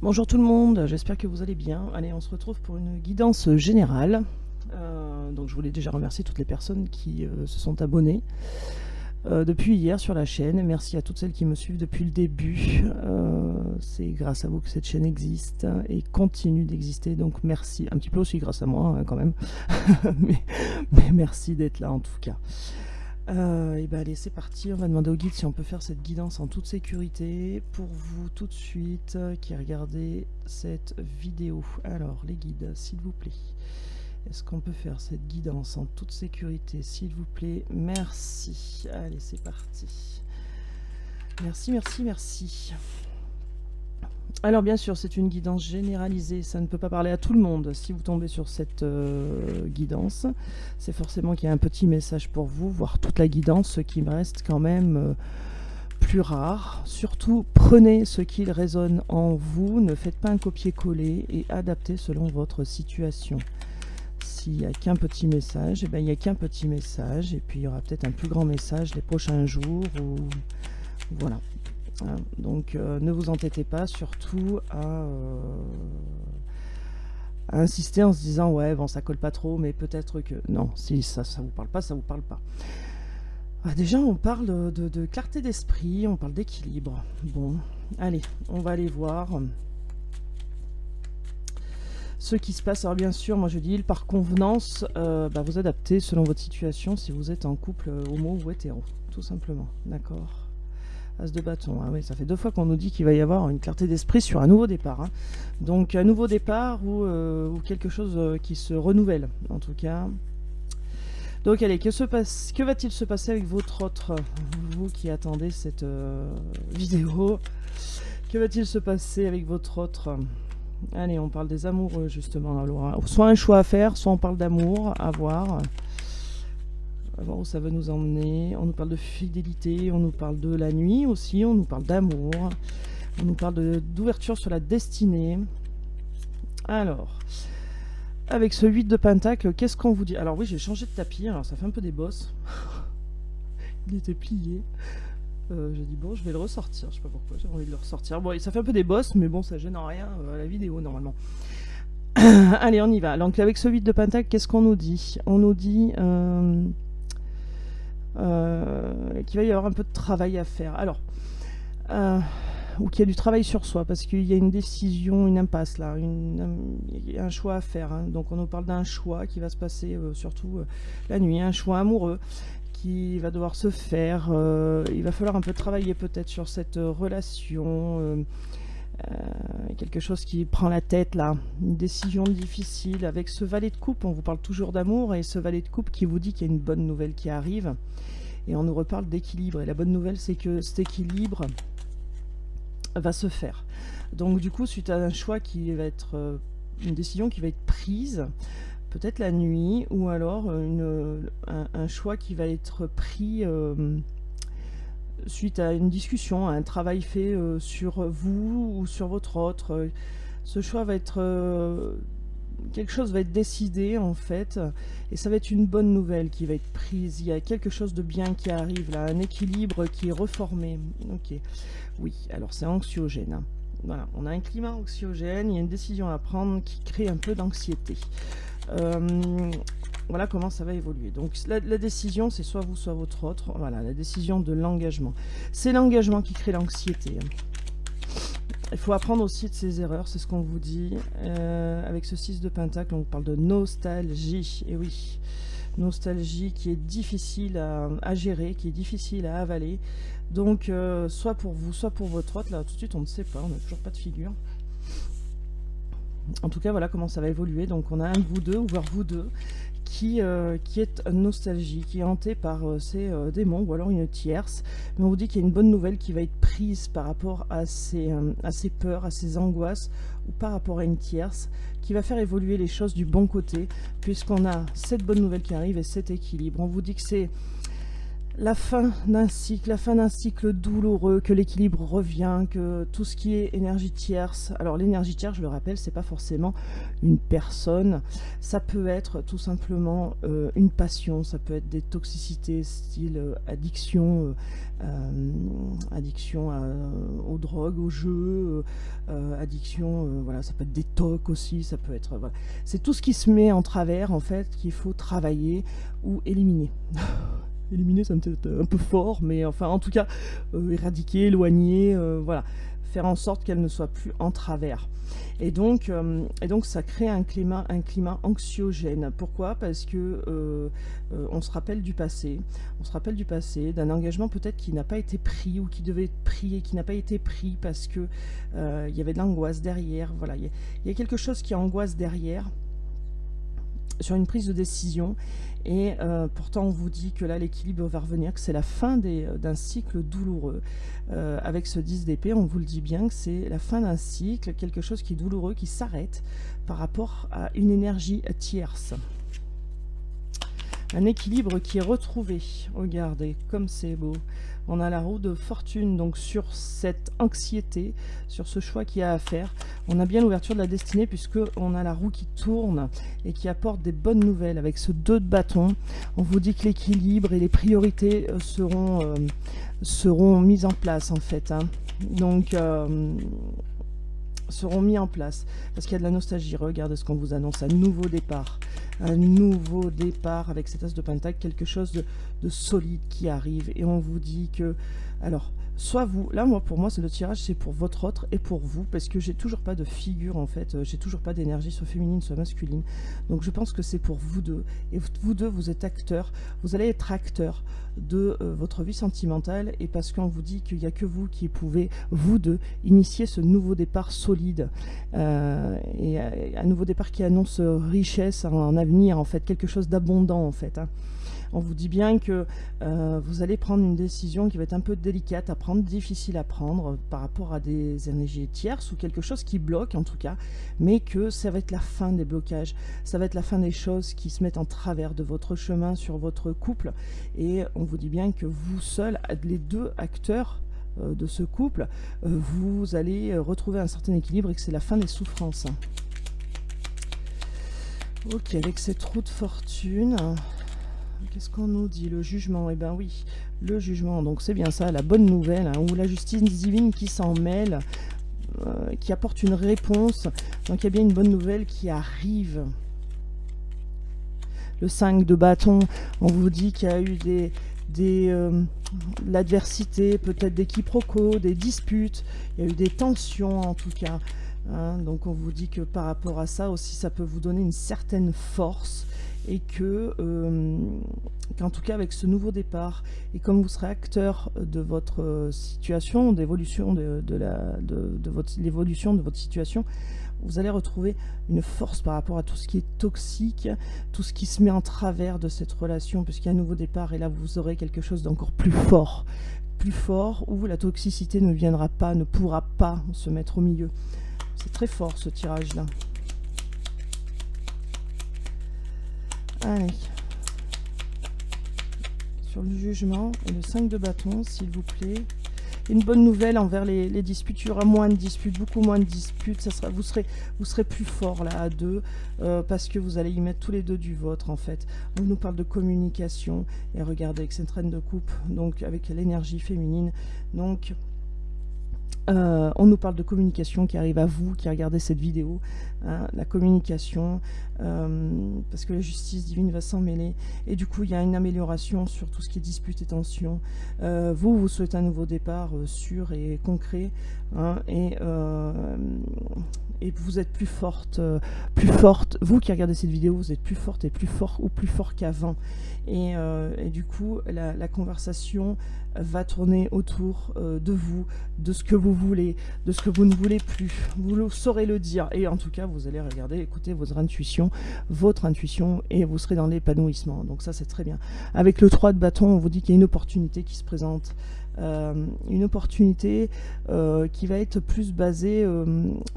Bonjour tout le monde, j'espère que vous allez bien. Allez, on se retrouve pour une guidance générale. Donc je voulais déjà remercier toutes les personnes qui se sont abonnées depuis hier sur la chaîne. Merci à toutes celles qui me suivent depuis le début. C'est grâce à vous que cette chaîne existe et continue d'exister. Donc merci, un petit peu aussi grâce à moi quand même. mais merci d'être là en tout cas. Et ben allez, c'est parti, on va demander au guide si on peut faire cette guidance en toute sécurité pour vous tout de suite qui regardez cette vidéo. Alors les guides, s'il vous plaît, est-ce qu'on peut faire cette guidance en toute sécurité, s'il vous plaît? Merci. Allez, c'est parti. Merci, merci, merci. Alors bien sûr, c'est une guidance généralisée, ça ne peut pas parler à tout le monde. Si vous tombez sur cette guidance, c'est forcément qu'il y a un petit message pour vous, voire toute la guidance, ce qui me reste quand même plus rare. Surtout, prenez ce qui résonne en vous, ne faites pas un copier-coller et adaptez selon votre situation. S'il n'y a qu'un petit message, eh ben, il n'y a qu'un petit message, et puis il y aura peut-être un plus grand message les prochains jours, ou voilà. Donc ne vous entêtez pas surtout à insister en se disant ouais bon ça colle pas trop, mais peut-être que non, si ça vous parle pas, ça vous parle pas. Déjà on parle de clarté d'esprit, on parle d'équilibre. Bon, allez, on va aller voir ce qui se passe. Alors bien sûr, moi je dis par convenance, vous adaptez selon votre situation, si vous êtes en couple homo ou hétéro, tout simplement, d'accord. As de bâton, ah oui, ça fait 2 fois qu'on nous dit qu'il va y avoir une clarté d'esprit sur un nouveau départ. Donc un nouveau départ ou quelque chose qui se renouvelle, en tout cas. Donc allez, que va-t-il se passer avec votre autre, vous qui attendez cette vidéo? Que va-t-il se passer avec votre autre? Allez, on parle des amoureux justement, Laura. Soit un choix à faire, soit on parle d'amour, à voir. À voir où ça va nous emmener. On nous parle de fidélité, on nous parle de la nuit aussi, on nous parle d'amour, on nous parle d'ouverture sur la destinée. Alors, avec ce 8 de pentacle, qu'est-ce qu'on vous dit? Alors oui, j'ai changé de tapis, alors ça fait un peu des bosses. Il était plié. J'ai dit bon, je vais le ressortir, je sais pas pourquoi, j'ai envie de le ressortir. Bon, ça fait un peu des bosses, mais bon, ça gêne en rien à la vidéo normalement. Allez, on y va. Donc avec ce 8 de pentacle, qu'est-ce qu'on nous dit? On nous dit qu'il va y avoir un peu de travail à faire. Alors, ou qu'il y a du travail sur soi, parce qu'il y a une décision, une impasse là, il y a un choix à faire. Donc on nous parle d'un choix qui va se passer surtout la nuit, un choix amoureux qui va devoir se faire. Il va falloir un peu travailler peut-être sur cette relation. Quelque chose qui prend la tête là, une décision difficile. Avec ce valet de coupe, on vous parle toujours d'amour, et ce valet de coupe qui vous dit qu'il y a une bonne nouvelle qui arrive, et on nous reparle d'équilibre, et la bonne nouvelle c'est que cet équilibre va se faire. Donc du coup, suite à un choix qui va être une décision qui va être prise peut-être la nuit, ou alors un choix qui va être pris suite à une discussion, à un travail fait sur vous ou sur votre autre. Ce choix va être quelque chose va être décidé en fait, et ça va être une bonne nouvelle qui va être prise. Il y a quelque chose de bien qui arrive là, un équilibre qui est reformé. Ok, oui, alors c'est anxiogène. Voilà, on a un climat anxiogène, il y a une décision à prendre qui crée un peu d'anxiété. Voilà comment ça va évoluer. Donc la décision, c'est soit vous, soit votre autre. Voilà, la décision de l'engagement. C'est l'engagement qui crée l'anxiété. Il faut apprendre aussi de ses erreurs, c'est ce qu'on vous dit. Avec ce 6 de pentacle, on vous parle de nostalgie. Et oui, nostalgie qui est difficile à gérer, qui est difficile à avaler. Donc, soit pour vous, soit pour votre autre. Là, tout de suite, on ne sait pas, on n'a toujours pas de figure. En tout cas, voilà comment ça va évoluer. Donc, on a un de vous deux, ou voire vous deux, qui est nostalgie, qui est hanté par ces démons, ou alors une tierce. Mais on vous dit qu'il y a une bonne nouvelle qui va être prise par rapport à ces peurs, à ces angoisses, ou par rapport à une tierce, qui va faire évoluer les choses du bon côté, puisqu'on a cette bonne nouvelle qui arrive et cet équilibre. On vous dit que c'est la fin d'un cycle douloureux, que l'équilibre revient, que tout ce qui est énergie tierce. Alors l'énergie tierce, je le rappelle, c'est pas forcément une personne, ça peut être tout simplement une passion, ça peut être des toxicités style addiction, addiction aux drogues, aux jeux, addiction, voilà, ça peut être des tocs aussi, ça peut être, voilà. C'est tout ce qui se met en travers en fait qu'il faut travailler ou éliminer. Éliminer, ça me fait un peu fort, mais enfin, en tout cas, éradiquer, éloigner, voilà, faire en sorte qu'elle ne soit plus en travers. Et donc ça crée un climat anxiogène. Pourquoi? Parce que on se rappelle du passé, d'un engagement peut-être qui n'a pas été pris ou qui devait être pris et qui n'a pas été pris parce que il y avait de l'angoisse derrière. Voilà, il y a quelque chose qui angoisse derrière sur une prise de décision. Et pourtant on vous dit que là l'équilibre va revenir, que c'est la fin d'un cycle douloureux. Avec ce 10 d'épée, on vous le dit bien que c'est la fin d'un cycle, quelque chose qui est douloureux, qui s'arrête par rapport à une énergie tierce. Un équilibre qui est retrouvé. Regardez comme c'est beau. On a la roue de fortune, donc sur cette anxiété, sur ce choix qu'il y a à faire. On a bien l'ouverture de la destinée puisque on a la roue qui tourne et qui apporte des bonnes nouvelles. Avec ce 2 de bâton, on vous dit que l'équilibre et les priorités seront mises en place en fait. Donc seront mis en place parce qu'il y a de la nostalgie. Regardez ce qu'on vous annonce, un nouveau départ avec cet as de pentacle, quelque chose de solide qui arrive. Et on vous dit que, alors, soit vous, là moi pour moi c'est le tirage, c'est pour votre autre et pour vous, parce que j'ai toujours pas de figure en fait, j'ai toujours pas d'énergie soit féminine soit masculine, donc je pense que c'est pour vous deux, et vous deux vous êtes acteurs, vous allez être acteurs de votre vie sentimentale, et parce qu'on vous dit qu'il n'y a que vous qui pouvez, vous deux, initier ce nouveau départ solide, et un nouveau départ qui annonce richesse en avenir en fait, quelque chose d'abondant en fait, On vous dit bien que vous allez prendre une décision qui va être un peu délicate à prendre, difficile à prendre par rapport à des énergies tierces ou quelque chose qui bloque en tout cas, mais que ça va être la fin des blocages, ça va être la fin des choses qui se mettent en travers de votre chemin sur votre couple, et on vous dit bien que vous seuls, les deux acteurs de ce couple, vous allez retrouver un certain équilibre et que c'est la fin des souffrances. Ok, avec cette roue de fortune... Qu'est-ce qu'on nous dit? Le jugement. Eh bien oui, le jugement. Donc c'est bien ça, la bonne nouvelle, ou la justice divine qui s'en mêle, qui apporte une réponse. Donc il y a bien une bonne nouvelle qui arrive. Le 5 de bâton, on vous dit qu'il y a eu l'adversité, peut-être des quiproquos, des disputes, il y a eu des tensions en tout cas. Donc on vous dit que par rapport à ça aussi, ça peut vous donner une certaine force, et que qu'en tout cas avec ce nouveau départ, et comme vous serez acteur de votre situation, d'évolution l'évolution de votre situation, vous allez retrouver une force par rapport à tout ce qui est toxique, tout ce qui se met en travers de cette relation, puisqu'il y a un nouveau départ, et là vous aurez quelque chose d'encore plus fort, où la toxicité ne viendra pas, ne pourra pas se mettre au milieu. C'est très fort ce tirage là. Allez, sur le jugement et le 5 de bâton, s'il vous plaît. Une bonne nouvelle envers les disputes, il y aura moins de disputes, beaucoup moins de disputes, vous serez plus fort là à deux, parce que vous allez y mettre tous les deux du vôtre en fait. On nous parle de communication, et regardez avec cette reine de coupe, donc avec l'énergie féminine, donc... on nous parle de communication qui arrive à vous qui regardez cette vidéo, la communication, parce que la justice divine va s'en mêler, et du coup il y a une amélioration sur tout ce qui est dispute et tension. Vous souhaitez un nouveau départ sûr et concret, et vous êtes plus forte, vous qui regardez cette vidéo, vous êtes plus forte et plus fort qu'avant, et du coup la conversation va tourner autour de vous, de ce que vous voulez, de ce que vous ne voulez plus. Vous saurez le dire, et en tout cas vous allez regarder, écouter votre intuition, et vous serez dans l'épanouissement. Donc ça c'est très bien. Avec le 3 de bâton, on vous dit qu'il y a une opportunité qui se présente, une opportunité qui va être plus basée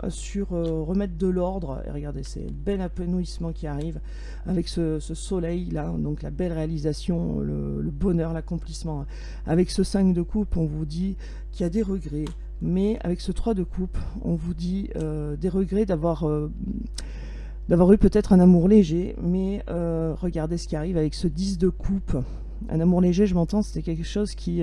sur remettre de l'ordre. Et regardez, c'est le bel épanouissement qui arrive avec ce soleil là, donc la belle réalisation, le bonheur, l'accomplissement. Avec ce 5 de coupe, on vous dit qu'il y a des regrets, mais avec ce 3 de coupe, on vous dit des regrets d'avoir eu peut-être un amour léger, mais regardez ce qui arrive avec ce 10 de coupe. Un amour léger, je m'entends, c'était quelque chose qui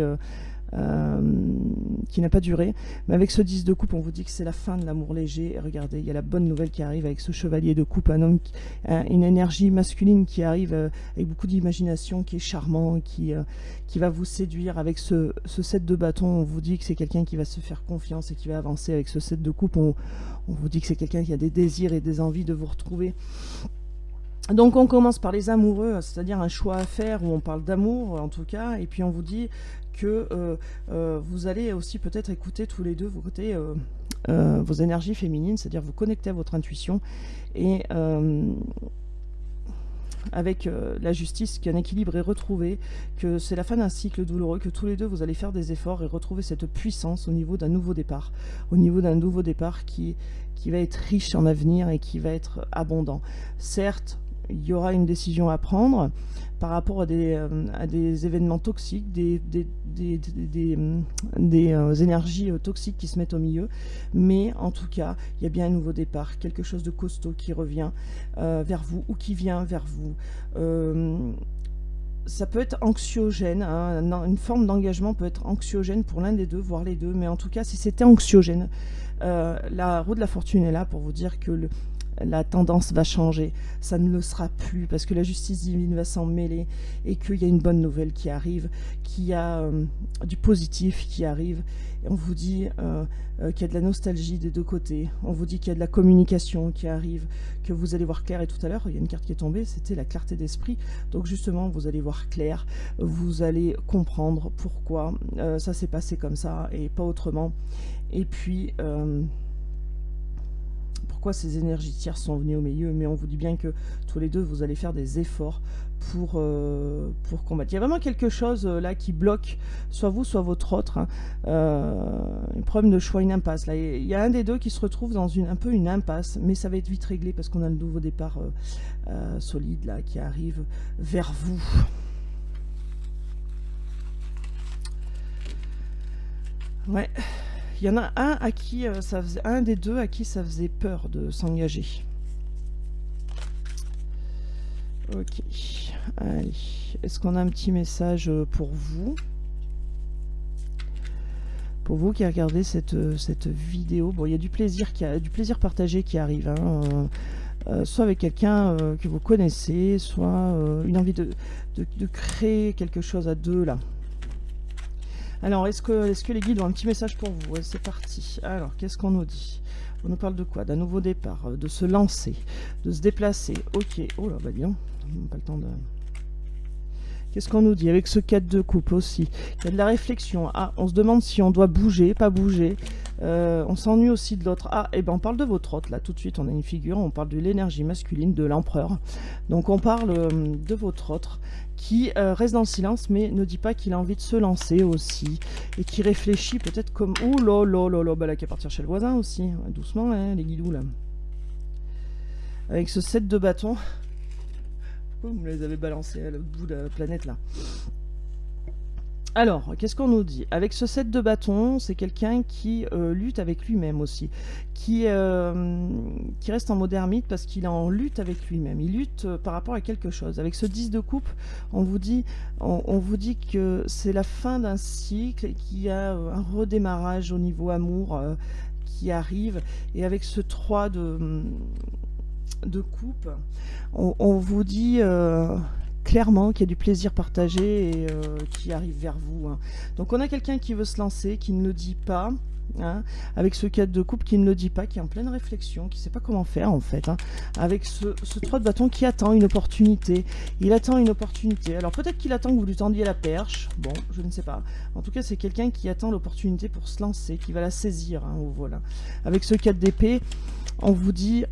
n'a pas duré, mais avec ce 10 de coupe, on vous dit que c'est la fin de l'amour léger. Et regardez, il y a la bonne nouvelle qui arrive avec ce chevalier de coupe, un homme, une énergie masculine qui arrive avec beaucoup d'imagination, qui est charmant, qui va vous séduire. Avec ce 7 de bâton, on vous dit que c'est quelqu'un qui va se faire confiance et qui va avancer. Avec ce 7 de coupe, on vous dit que c'est quelqu'un qui a des désirs et des envies de vous retrouver. Donc on commence par les amoureux, c'est-à-dire un choix à faire où on parle d'amour en tout cas, et puis on vous dit que vous allez aussi peut-être écouter tous les deux vos énergies féminines, c'est-à-dire vous connecter à votre intuition, et avec la justice, qu'un équilibre est retrouvé, que c'est la fin d'un cycle douloureux, que tous les deux vous allez faire des efforts et retrouver cette puissance au niveau d'un nouveau départ, qui va être riche en avenir et qui va être abondant. Certes, il y aura une décision à prendre par rapport à des événements toxiques, des énergies toxiques qui se mettent au milieu, mais en tout cas, il y a bien un nouveau départ, quelque chose de costaud qui revient vers vous ou qui vient vers vous. Ça peut être anxiogène, hein, une forme d'engagement peut être anxiogène pour l'un des deux, voire les deux, mais en tout cas, si c'était anxiogène, la roue de la fortune est là pour vous dire que la tendance va changer, ça ne le sera plus parce que la justice divine va s'en mêler et qu'il y a une bonne nouvelle qui arrive, qu'il y a du positif qui arrive. Et on vous dit qu'il y a de la nostalgie des deux côtés, on vous dit qu'il y a de la communication qui arrive, que vous allez voir clair. Et tout à l'heure, il y a une carte qui est tombée, c'était la clarté d'esprit. Donc justement, vous allez voir clair, vous allez comprendre pourquoi ça s'est passé comme ça et pas autrement. Et puis pourquoi ces énergies tierces sont venues au milieu, mais on vous dit bien que tous les deux vous allez faire des efforts pour combattre. Il y a vraiment quelque chose là qui bloque, soit vous, soit votre autre, hein. Un problème de choix, une impasse. Là, il y a un des deux qui se retrouve dans un peu une impasse, mais ça va être vite réglé parce qu'on a le nouveau départ solide là qui arrive vers vous. Ouais. Il y en a un à qui un des deux à qui ça faisait peur de s'engager. Ok. Allez. Est-ce qu'on a un petit message pour vous? Pour vous qui regardez cette vidéo. Bon, il y a du plaisir partagé qui arrive, hein. Soit avec quelqu'un que vous connaissez, soit une envie de créer quelque chose à deux là. Alors, est-ce que les guides ont un petit message pour vous? Ouais, c'est parti. Alors, qu'est-ce qu'on nous dit? On nous parle de quoi? D'un nouveau départ, de se lancer, de se déplacer. Ok. Oh là, bah bien, pas le temps de... Qu'est-ce qu'on nous dit avec ce 4 de coupe aussi? Il y a de la réflexion. Ah, on se demande si on doit bouger, pas bouger. On s'ennuie aussi de l'autre. Ah, et ben on parle de votre autre, là, tout de suite, on a une figure, on parle de l'énergie masculine, de l'empereur. Donc on parle de votre autre, qui reste dans le silence, mais ne dit pas qu'il a envie de se lancer aussi, et qui réfléchit peut-être comme... Ouh là là là là, bah là, qui va partir chez le voisin aussi, ouais, doucement, hein, les guidous, là. Avec ce 7 de bâton... Pourquoi vous me les avez balancés à l'autre bout de la planète, là? Alors, qu'est-ce qu'on nous dit? Avec ce 7 de bâton, c'est quelqu'un qui lutte avec lui-même aussi, qui reste en mode ermite parce qu'il est en lutte avec lui-même. Il lutte par rapport à quelque chose. Avec ce 10 de coupe, on vous dit que c'est la fin d'un cycle et qu'il y a un redémarrage au niveau amour qui arrive. Et avec ce 3 de coupe, on vous dit... clairement qu'il y a du plaisir partagé et qui arrive vers vous, hein. Donc on a quelqu'un qui veut se lancer, qui ne le dit pas, hein, avec ce 4 de coupe qui ne le dit pas, qui est en pleine réflexion, qui ne sait pas comment faire en fait, hein, avec ce 3 de bâton qui attend une opportunité. Il attend une opportunité. Alors peut-être qu'il attend que vous lui tendiez la perche, bon, je ne sais pas. En tout cas, c'est quelqu'un qui attend l'opportunité pour se lancer, qui va la saisir, hein, voilà. Avec ce 4 d'épée, on vous dit...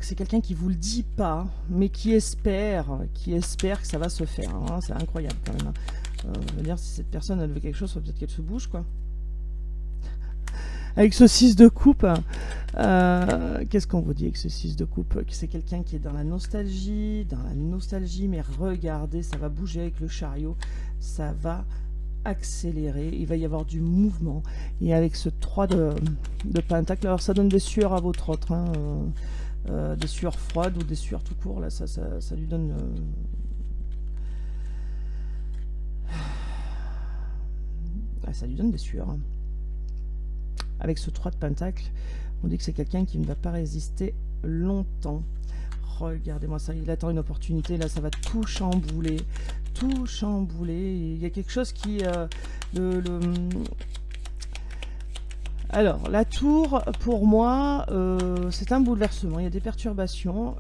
c'est quelqu'un qui vous le dit pas, mais qui espère que ça va se faire, hein. C'est incroyable quand même, hein. Je veux dire, si cette personne elle veut quelque chose, faut peut-être qu'elle se bouge, quoi. Avec ce 6 de coupe, qu'est-ce qu'on vous dit avec ce 6 de coupe? C'est quelqu'un qui est dans la nostalgie, mais regardez, ça va bouger avec le chariot, ça va accélérer, il va y avoir du mouvement. Et avec ce 3 de pentacle, alors ça donne des sueurs à votre autre, hein, des sueurs froides ou des sueurs tout court, là, ça lui donne... ça lui donne des sueurs. Hein. Avec ce 3 de pentacle, on dit que c'est quelqu'un qui ne va pas résister longtemps. Regardez-moi ça, il attend une opportunité, là ça va tout chambouler. Tout chambouler. Il y a quelque chose qui... Alors, la tour, pour moi, c'est un bouleversement. Il y a des perturbations.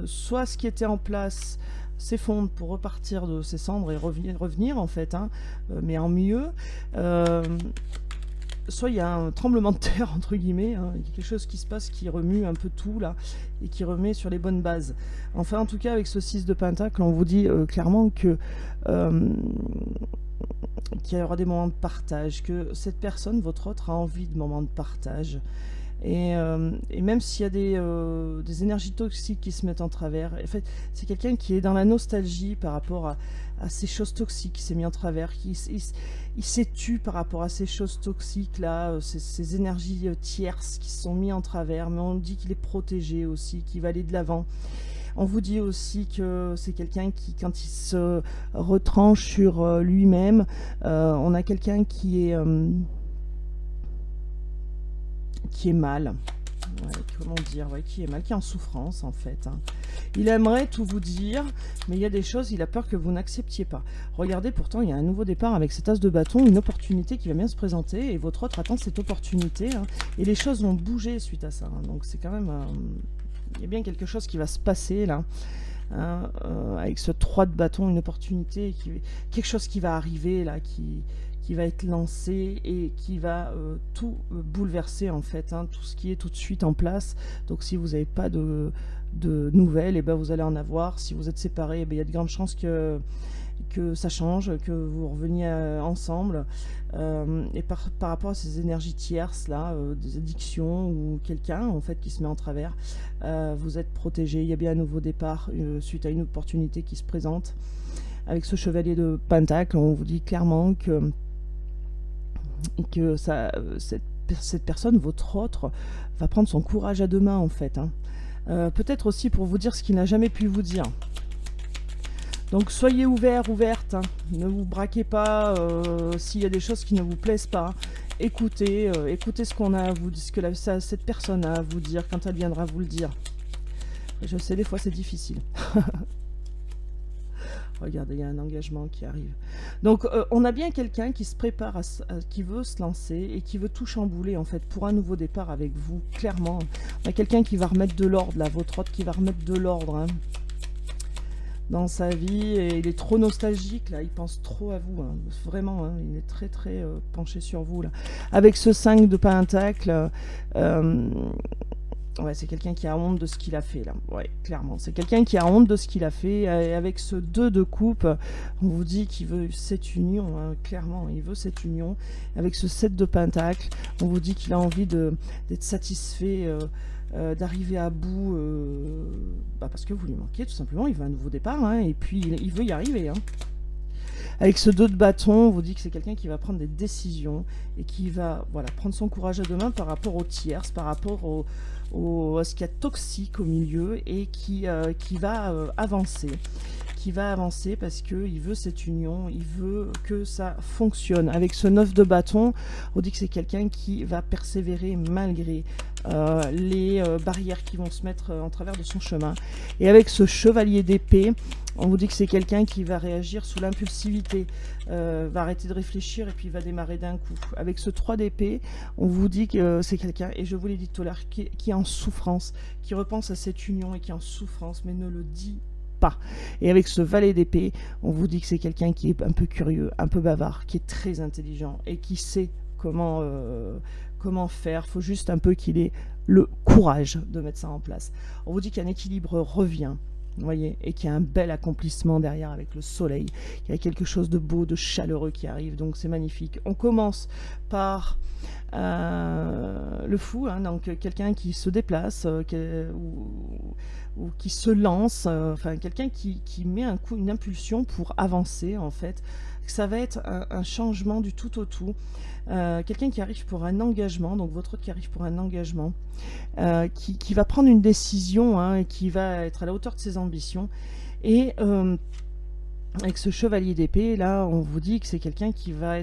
Soit ce qui était en place s'effondre pour repartir de ses cendres et revenir en fait, hein, mais en mieux. Soit il y a un tremblement de terre, entre guillemets, hein, il y a quelque chose qui se passe qui remue un peu tout, là, et qui remet sur les bonnes bases. Enfin, en tout cas, avec ce 6 de pentacle, on vous dit clairement que qu'il y aura des moments de partage, que cette personne, votre autre, a envie de moments de partage. Et même s'il y a des énergies toxiques qui se mettent en travers, en fait, c'est quelqu'un qui est dans la nostalgie par rapport à ces choses toxiques qui s'est mis en travers, il s'est tu par rapport à ces choses toxiques là, ces énergies tierces qui se sont mis en travers, mais on dit qu'il est protégé aussi, qu'il va aller de l'avant. On vous dit aussi que c'est quelqu'un qui, quand il se retranche sur lui-même, on a quelqu'un qui est mal, comment dire, qui est mal, qui est en souffrance en fait. Hein. Il aimerait tout vous dire, mais il y a des choses, il a peur que vous n'acceptiez pas. Regardez, pourtant, il y a un nouveau départ avec cet as de bâton, une opportunité qui va bien se présenter, et votre autre attend cette opportunité, hein, et les choses vont bouger suite à ça. Hein. Donc c'est quand même, il y a bien quelque chose qui va se passer là. Hein, avec ce 3 de bâton, une opportunité, quelque chose qui va arriver là, qui va être lancé et qui va tout bouleverser en fait, hein, tout ce qui est tout de suite en place. Donc si vous n'avez pas de nouvelles, et ben vous allez en avoir. Si vous êtes séparés, il y a de grandes chances que ça change, que vous reveniez ensemble. Et par rapport à ces énergies tierces là, des addictions ou quelqu'un en fait qui se met en travers, vous êtes protégé. Il y a bien un nouveau départ suite à une opportunité qui se présente. Avec ce chevalier de pentacle, on vous dit clairement que cette personne, votre autre, va prendre son courage à deux mains en fait. Hein. Peut-être aussi pour vous dire ce qu'il n'a jamais pu vous dire. Donc soyez ouverts, ouvertes, hein. Ne vous braquez pas s'il y a des choses qui ne vous plaisent pas. Écoutez, écoutez ce qu'on a à vous, ce que cette personne a à vous dire quand elle viendra vous le dire. Je sais, des fois c'est difficile. Regardez, il y a un engagement qui arrive. Donc, on a bien quelqu'un qui se prépare, qui veut se lancer et qui veut tout chambouler, en fait, pour un nouveau départ avec vous, clairement. On a quelqu'un qui va remettre de l'ordre, là, votre autre qui va remettre de l'ordre hein, dans sa vie. Et il est trop nostalgique, là, il pense trop à vous. Hein, vraiment, hein, il est très, très penché sur vous, là. Avec ce 5 de pentacle... ouais, c'est quelqu'un qui a honte de ce qu'il a fait, là. Ouais, clairement. C'est quelqu'un qui a honte de ce qu'il a fait. Et avec ce 2 de coupe, on vous dit qu'il veut cette union, hein, clairement. Il veut cette union. Avec ce 7 de pentacle, on vous dit qu'il a envie d'être satisfait, d'arriver à bout, parce que vous lui manquez, tout simplement. Il veut un nouveau départ, hein, et puis il veut y arriver, hein. Avec ce 2 de bâton, on vous dit que c'est quelqu'un qui va prendre des décisions et qui va prendre son courage à deux mains par rapport aux tierces, par rapport à ce qu'il y a de toxique au milieu et qui va avancer. Qui va avancer parce qu'il veut cette union, il veut que ça fonctionne. Avec ce 9 de bâton, on dit que c'est quelqu'un qui va persévérer malgré les barrières qui vont se mettre en travers de son chemin. Et avec ce chevalier d'épée, on vous dit que c'est quelqu'un qui va réagir sous l'impulsivité, va arrêter de réfléchir et puis va démarrer d'un coup. Avec ce 3 d'épée, on vous dit que c'est quelqu'un, et je vous l'ai dit tout à l'heure, qui est en souffrance, qui repense à cette union et qui est en souffrance, mais ne le dit pas. Et avec ce valet d'épée, on vous dit que c'est quelqu'un qui est un peu curieux, un peu bavard, qui est très intelligent et qui sait comment faire. Il faut juste un peu qu'il ait le courage de mettre ça en place. On vous dit qu'un équilibre revient. vous voyez, et qu'il y a un bel accomplissement derrière avec le soleil. Il y a quelque chose de beau, de chaleureux qui arrive, donc c'est magnifique. On commence par le fou, hein, donc quelqu'un qui se déplace ou qui se lance, enfin quelqu'un qui met un coup, une impulsion pour avancer en fait. Ça va être un changement du tout au tout. Quelqu'un qui arrive pour un engagement, donc votre autre qui arrive pour un engagement, qui va prendre une décision, hein, et qui va être à la hauteur de ses ambitions. Et avec ce chevalier d'épée, là, on vous dit que c'est quelqu'un qui va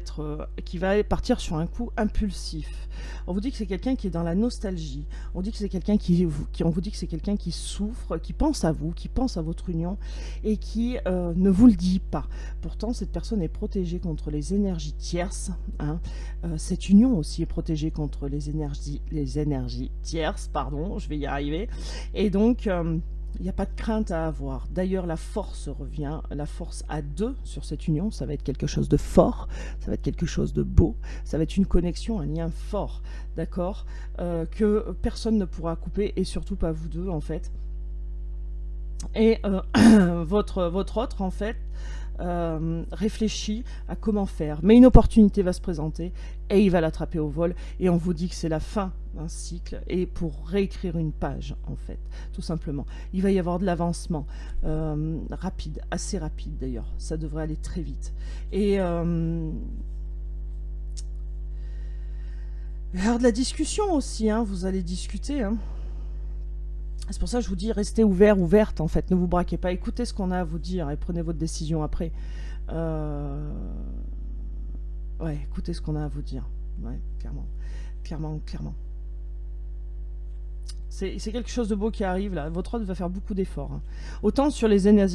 partir sur un coup impulsif. On vous dit que c'est quelqu'un qui est dans la nostalgie. On dit que c'est quelqu'un on vous dit que c'est quelqu'un qui souffre, qui pense à vous, qui pense à votre union et qui ne vous le dit pas. Pourtant, cette personne est protégée contre les énergies tierces, hein. Cette union aussi est protégée contre les énergies tierces, pardon, je vais y arriver. Et donc il n'y a pas de crainte à avoir. D'ailleurs, la force revient, la force à deux sur cette union, ça va être quelque chose de fort, ça va être quelque chose de beau, ça va être une connexion, un lien fort, d'accord, que personne ne pourra couper, et surtout pas vous deux, en fait. Et votre autre, en fait, réfléchit à comment faire. Mais une opportunité va se présenter, et il va l'attraper au vol, et on vous dit que c'est la fin d'un cycle, et pour réécrire une page, en fait, tout simplement. Il va y avoir de l'avancement, rapide, assez rapide d'ailleurs, ça devrait aller très vite. Et il va y avoir de la discussion aussi, hein, vous allez discuter, hein. C'est pour ça que je vous dis, restez ouvert, ouverte, en fait, ne vous braquez pas, écoutez ce qu'on a à vous dire, et prenez votre décision après. Ouais, écoutez ce qu'on a à vous dire, ouais, clairement, clairement, clairement. C'est quelque chose de beau qui arrive là. Votre autre va faire beaucoup d'efforts, hein. Autant sur autant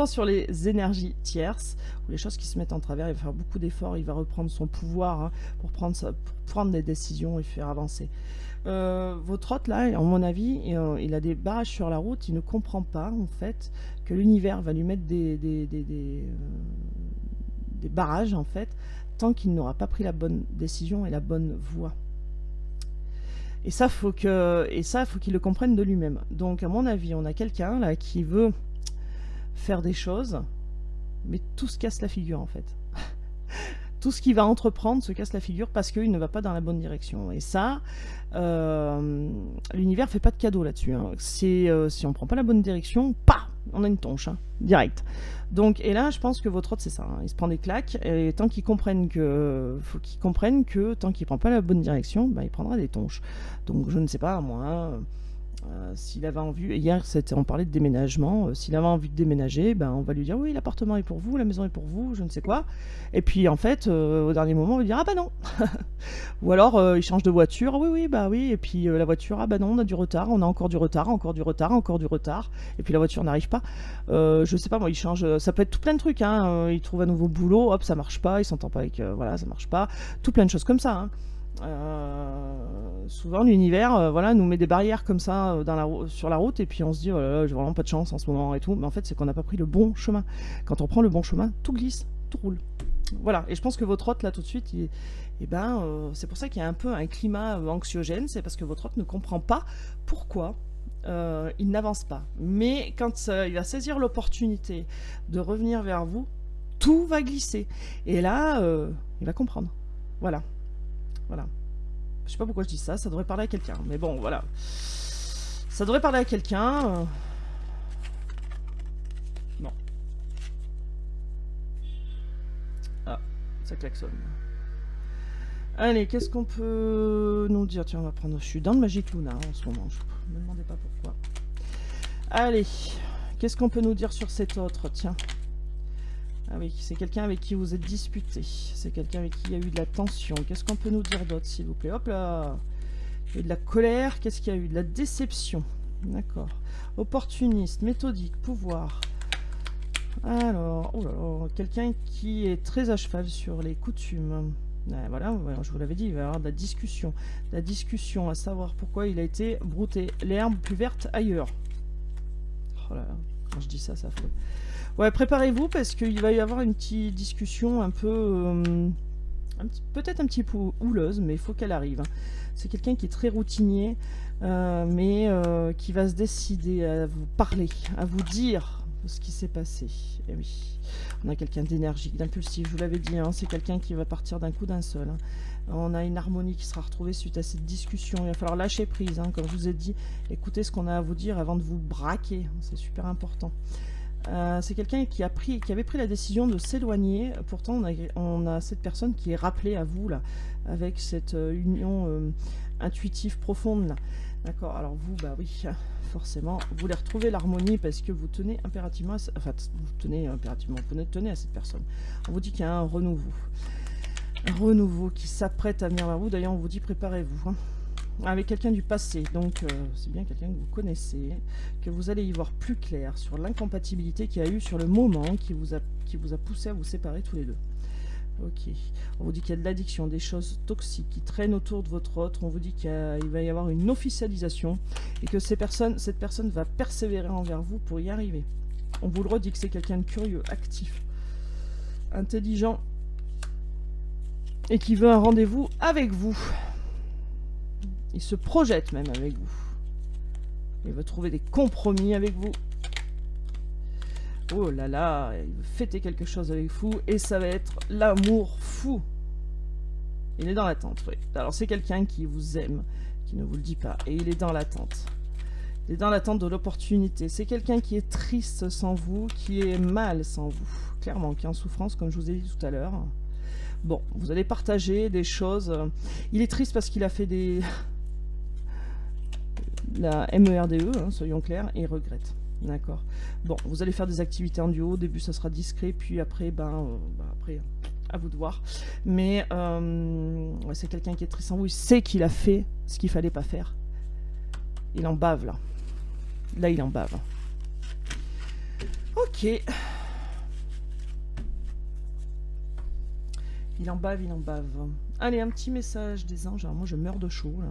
sur les énergies tierces, ou les choses qui se mettent en travers, il va faire beaucoup d'efforts, il va reprendre son pouvoir, hein, pour prendre des décisions et faire avancer. Votre autre là, à mon avis, il a des barrages sur la route, il ne comprend pas en fait que l'univers va lui mettre des barrages en fait, tant qu'il n'aura pas pris la bonne décision et la bonne voie. Et ça, faut qu'il le comprenne de lui-même. Donc, à mon avis, on a quelqu'un là qui veut faire des choses, mais tout se casse la figure en fait. Tout ce qu'il va entreprendre se casse la figure parce qu'il ne va pas dans la bonne direction. Et ça, l'univers fait pas de cadeau là-dessus, hein. Si on prend pas la bonne direction, on a une tonche, hein, direct. Donc, et là, je pense que votre autre, c'est ça, hein, il se prend des claques, et tant qu'il comprenne que, faut qu'il comprenne que tant qu'il prend pas la bonne direction, il prendra des tonches. Donc, je ne sais pas, moi, s'il avait envie, hier on parlait de déménagement, s'il avait envie de déménager, on va lui dire oui, l'appartement est pour vous, la maison est pour vous, je ne sais quoi. Et puis en fait, au dernier moment, on va lui dire ah bah non. Ou alors il change de voiture, oui, et puis la voiture, ah bah non, on a du retard, on a encore du retard, encore du retard, encore du retard, et puis la voiture n'arrive pas. Je sais pas, moi, il change, ça peut être tout plein de trucs, hein. Il trouve un nouveau boulot, hop, ça marche pas, il s'entend pas avec, voilà, ça marche pas, tout plein de choses comme ça, hein. Souvent l'univers voilà, nous met des barrières comme ça sur la route, et puis on se dit oh là là, j'ai vraiment pas de chance en ce moment et tout, mais en fait c'est qu'on n'a pas pris le bon chemin. Quand on prend le bon chemin, tout glisse, tout roule. Voilà, et je pense que votre hôte là tout de suite, c'est pour ça qu'il y a un peu un climat anxiogène, c'est parce que votre hôte ne comprend pas pourquoi il n'avance pas. Mais quand il va saisir l'opportunité de revenir vers vous, tout va glisser. Et là, il va comprendre. Voilà. Voilà. Je sais pas pourquoi je dis ça, ça devrait parler à quelqu'un. Mais bon, voilà. Ça devrait parler à quelqu'un. Non. Ah, ça klaxonne. Allez, qu'est-ce qu'on peut nous dire? Tiens, on va prendre... Je suis dans le Magic Luna en ce moment. Je me demandais pas pourquoi. Allez, qu'est-ce qu'on peut nous dire sur cet autre? Tiens. Ah oui, c'est quelqu'un avec qui vous êtes disputé. C'est quelqu'un avec qui il y a eu de la tension. Qu'est-ce qu'on peut nous dire d'autre, s'il vous plaît? Hop là. Il y a eu de la colère. Qu'est-ce qu'il y a eu? De la déception. D'accord. Opportuniste, méthodique, pouvoir. Alors, oh là là, quelqu'un qui est très à cheval sur les coutumes. Voilà, je vous l'avais dit, il va y avoir de la discussion. De la discussion, à savoir pourquoi il a été brouté. L'herbe plus verte ailleurs. Oh là là, quand je dis ça, ça fout. Ouais, préparez-vous parce qu'il va y avoir une petite discussion un peu Peut-être un petit peu houleuse, mais il faut qu'elle arrive, hein. C'est quelqu'un qui est très routinier, mais qui va se décider à vous parler, à vous dire ce qui s'est passé. Et oui, on a quelqu'un d'énergique, d'impulsif, je vous l'avais dit, hein, c'est quelqu'un qui va partir d'un coup d'un seul, hein. On a une harmonie qui sera retrouvée suite à cette discussion. Il va falloir lâcher prise, hein, comme je vous ai dit. Écoutez ce qu'on a à vous dire avant de vous braquer, c'est super important. C'est quelqu'un qui avait pris la décision de s'éloigner. Pourtant, on a cette personne qui est rappelée à vous, là, avec cette union intuitive profonde, là. D'accord. Alors vous, bah oui, forcément, vous voulez retrouver l'harmonie parce que vous tenez impérativement, vous tenez à cette personne. On vous dit qu'il y a un renouveau qui s'apprête à venir vers vous. D'ailleurs, on vous dit préparez-vous, hein, avec quelqu'un du passé, donc c'est bien quelqu'un que vous connaissez, que vous allez y voir plus clair sur l'incompatibilité qu'il y a eu sur le moment qui vous a poussé à vous séparer tous les deux. Ok, on vous dit qu'il y a de l'addiction, des choses toxiques qui traînent autour de votre autre, on vous dit qu'il va y avoir une officialisation et que cette personne va persévérer envers vous pour y arriver. On vous le redit que c'est quelqu'un de curieux, actif, intelligent et qui veut un rendez-vous avec vous. Il se projette même avec vous. Il veut trouver des compromis avec vous. Oh là là, il veut fêter quelque chose avec vous et ça va être l'amour fou. Il est dans l'attente, oui. Alors c'est quelqu'un qui vous aime, qui ne vous le dit pas, et il est dans l'attente. Il est dans l'attente de l'opportunité. C'est quelqu'un qui est triste sans vous, qui est mal sans vous. Clairement, qui est en souffrance, comme je vous ai dit tout à l'heure. Bon, vous allez partager des choses. Il est triste parce qu'il a fait la MERDE, hein, soyons clairs, et il regrette. D'accord. Bon, vous allez faire des activités en duo. Au début, ça sera discret, puis après, après, à vous de voir. Mais c'est quelqu'un qui est triste en vous. Il sait qu'il a fait ce qu'il fallait pas faire. Il en bave, là. Là, il en bave. Ok. Il en bave, il en bave. Allez, un petit message des anges. Alors moi, je meurs de chaud, là.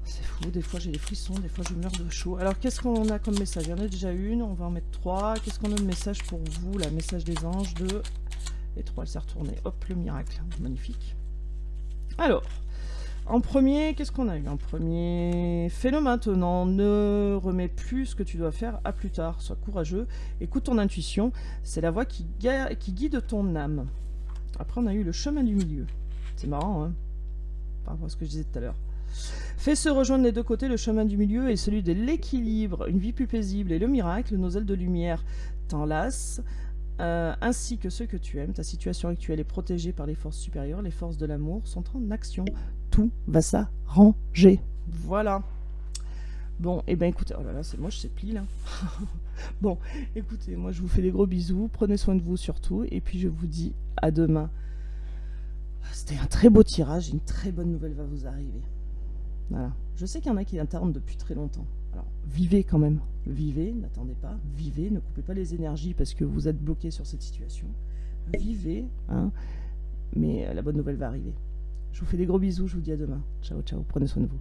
C'est fou, des fois j'ai des frissons, des fois je meurs de chaud. Alors qu'est-ce qu'on a comme message? Il y en a déjà une, on va en mettre 3. Qu'est-ce qu'on a de message pour vous? La message des anges de... Et 3, elle s'est retournée. Hop, le miracle. Magnifique. Alors, en premier, qu'est-ce qu'on a eu? En premier, fais-le maintenant. Ne remets plus ce que tu dois faire à plus tard. Sois courageux. Écoute ton intuition. C'est la voix qui guide ton âme. Après, on a eu le chemin du milieu. C'est marrant, hein, par rapport à ce que je disais tout à l'heure. Fais se rejoindre les deux côtés, le chemin du milieu et celui de l'équilibre, une vie plus paisible et le miracle, nos ailes de lumière t'enlacent, ainsi que ceux que tu aimes. Ta situation actuelle est protégée par les forces supérieures, les forces de l'amour sont en action. Tout va s'arranger. Voilà. Bon, et ben écoutez, oh là là, c'est moche, c'est pli là. Bon, écoutez, moi je vous fais des gros bisous, prenez soin de vous surtout, et puis je vous dis à demain. C'était un très beau tirage, une très bonne nouvelle va vous arriver. Voilà. Je sais qu'il y en a qui attendent depuis très longtemps. Alors, vivez quand même. Vivez, n'attendez pas. Vivez, ne coupez pas les énergies parce que vous êtes bloqué sur cette situation. Vivez, hein. Mais la bonne nouvelle va arriver. Je vous fais des gros bisous, je vous dis à demain. Ciao, ciao, prenez soin de vous.